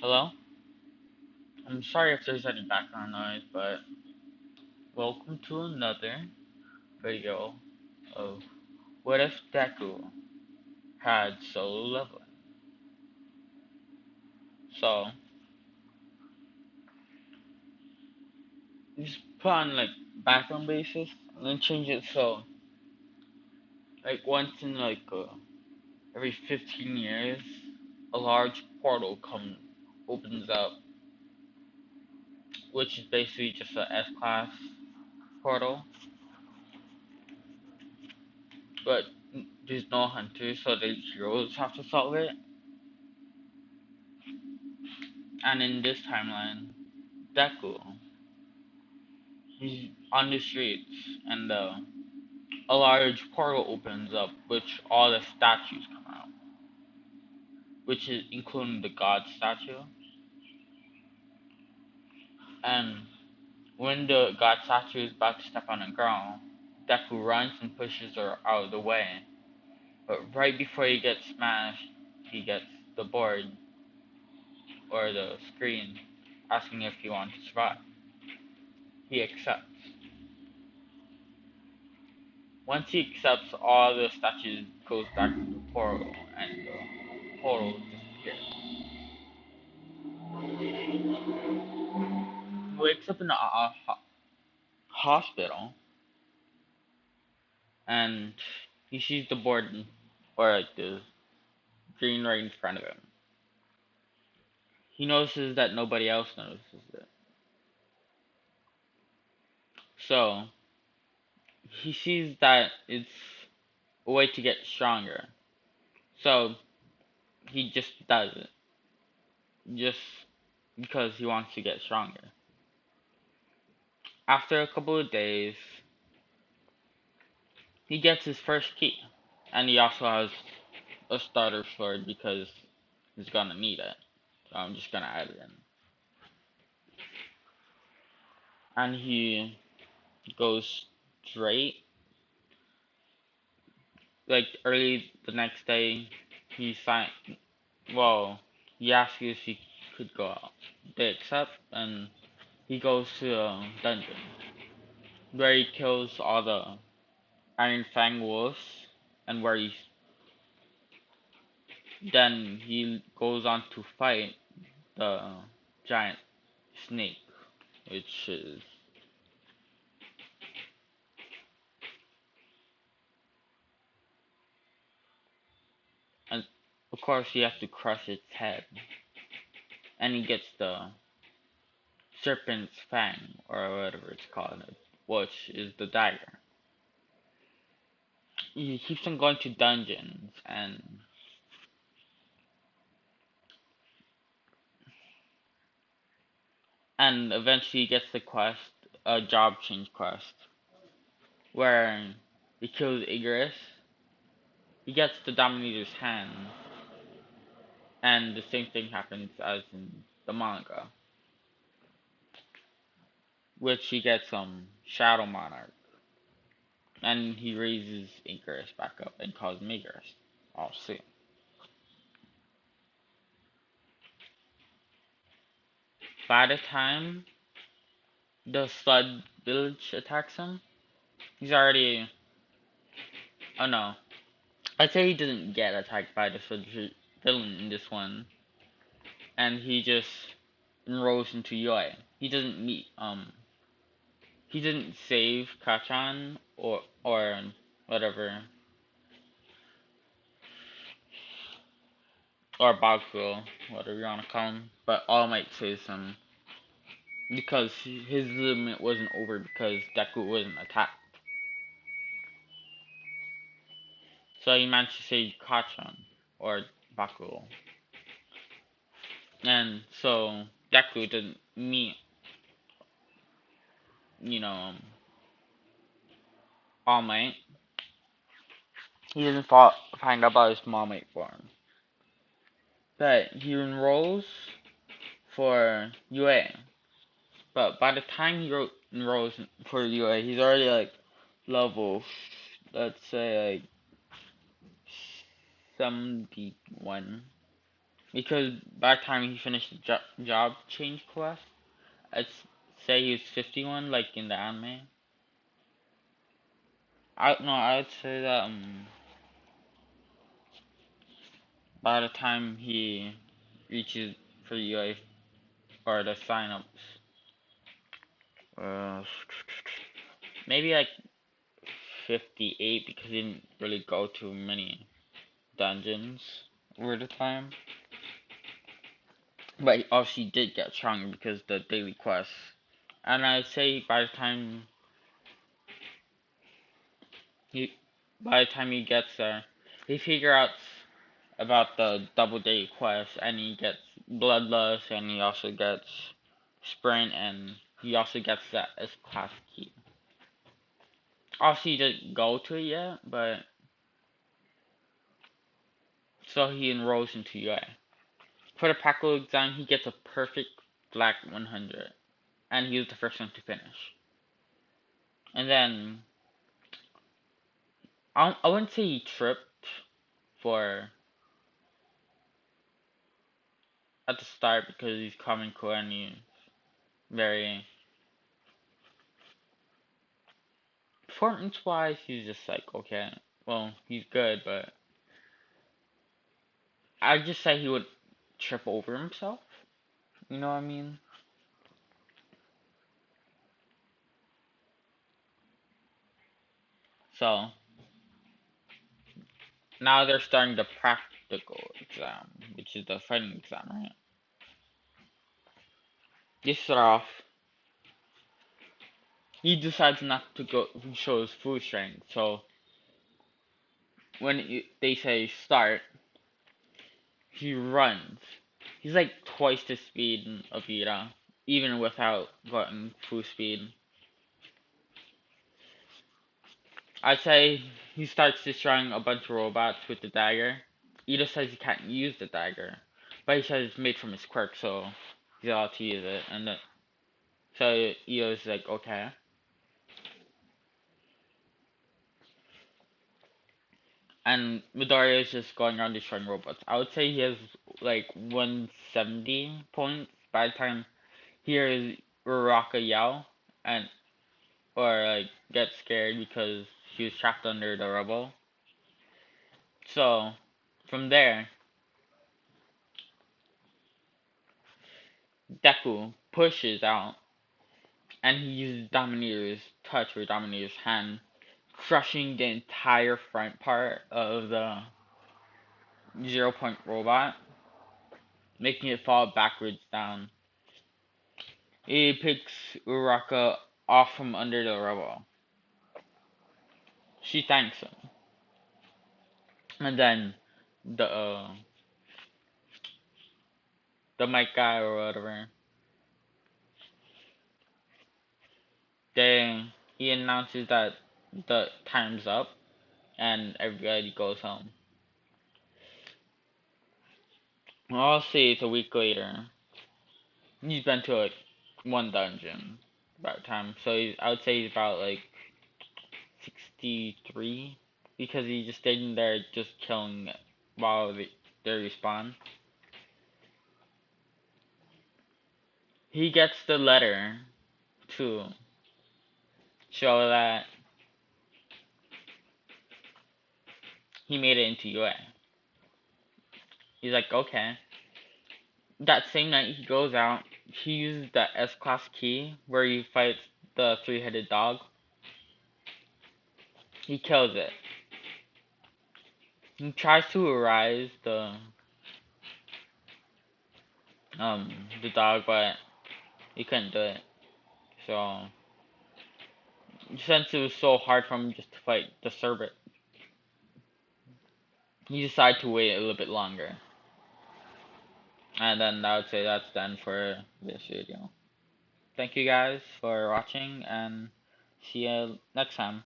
Hello? I'm sorry if there's any background noise, but welcome to another video of what if Deku had solo leveling. So, just put on like background basis and then change it so like once in every 15 years a large portal opens up, which is basically just a S-class portal, but there's no hunters, so the heroes have to solve it. And in this timeline, Deku, he's on the streets, and a large portal opens up, which all the statues come out, which is including the god statue. And when the god statue is about to step on a girl, Deku runs and pushes her out of the way. But right before he gets smashed, he gets the board or the screen asking if he wants to survive. He accepts. Once he accepts, all the statues goes back to the portal, and the portal disappears. He wakes up in a hospital, and he sees the board or like the green right in front of him. He notices that nobody else notices it. So he sees that it's a way to get stronger. So he just does it. Just because he wants to get stronger. After a couple of days, he gets his first key. And he also has a starter sword because he's gonna need it. So I'm just gonna add it in. And he goes straight. Like early the next day, he signed. Well, he asks you if he could go out. They accept, and he goes to a dungeon where he kills all the Iron Fang wolves, and where he goes on to fight the giant snake, which is, and of course he has to crush its head, and he gets the serpent's fang or whatever it's called, which is the dagger. He keeps on going to dungeons and eventually he gets the quest, a job change quest, where he kills Icarus. He gets the Dominator's hand, and the same thing happens as in the manga, which he gets Shadow Monarch, and he raises Icarus back up and calls him Icarus. I'll see. By the time the Slud Village attacks him, he's already. Oh no. I'd say he doesn't get attacked by the Slud villain in this one, and he just enrolls into Yoi. He doesn't meet he didn't save Kachan or whatever, or Bakugo, whatever you want to call him, but All Might saves him because his limit wasn't over because Deku wasn't attacked. So he managed to save Kachan or Bakugo, and so Deku didn't meet, you know, All Might. He didn't find out about his All Might form. But he enrolls for UA. But by the time he enrolls for UA, he's already like level, let's say like 71. Because by the time he finished the job change quest, I'd say he was 51, like in the anime. I would say that by the time he reaches for UA or the signups, uh, maybe like 58 because he didn't really go to many dungeons over the time. But he obviously did get stronger because the daily quests. And I'd say he by the time he gets there, he figures out about the double day quest, and he gets bloodlust, and he also gets sprint, and he also gets that S class key. Obviously, he didn't go to it yet, but so he enrolls into UA. For the practical exam, he gets a perfect black 100, and he was the first one to finish. And then I wouldn't say he tripped for at the start because he's coming cool and he's very performance wise he's just like okay, well he's good, but I'd just say he would trip over himself. You know what I mean? So now they're starting the practical exam, which is the fighting exam, right? They start off. He decides not to go show his full strength. So when they say start, he runs. He's like twice the speed of Ira, even without going full speed. I'd say he starts destroying a bunch of robots with the dagger. Ida says he can't use the dagger, but he says it's made from his quirk, so he's allowed to use it. And so Ida's like, okay. And Midoriya is just going around destroying robots. I would say he has like 170 points by the time he hears Uraraka yell and or like get scared because he was trapped under the rubble. So from there, Deku pushes out and he uses Dominator's touch or Dominator's hand, crushing the entire front part of the 0 point robot, making it fall backwards down. He picks Uraka off from under the rubble. She thanks him, and then the the mic guy or whatever, they he announces that the time's up and everybody goes home. I'll say it's a week later. He's been to like one dungeon by the time, so I would say he's about like 63 because he's just staying there just killing while they respawn. He gets the letter to show that he made it into UA. He's like, okay. That same night he goes out, he uses the S class key where he fights the three-headed dog. He kills it. He tries to arise the dog, but he couldn't do it. So since it was so hard for him just to fight the Cerbit, he decided to wait a little bit longer. And then I would say that's done for this video. Thank you guys for watching and see you next time.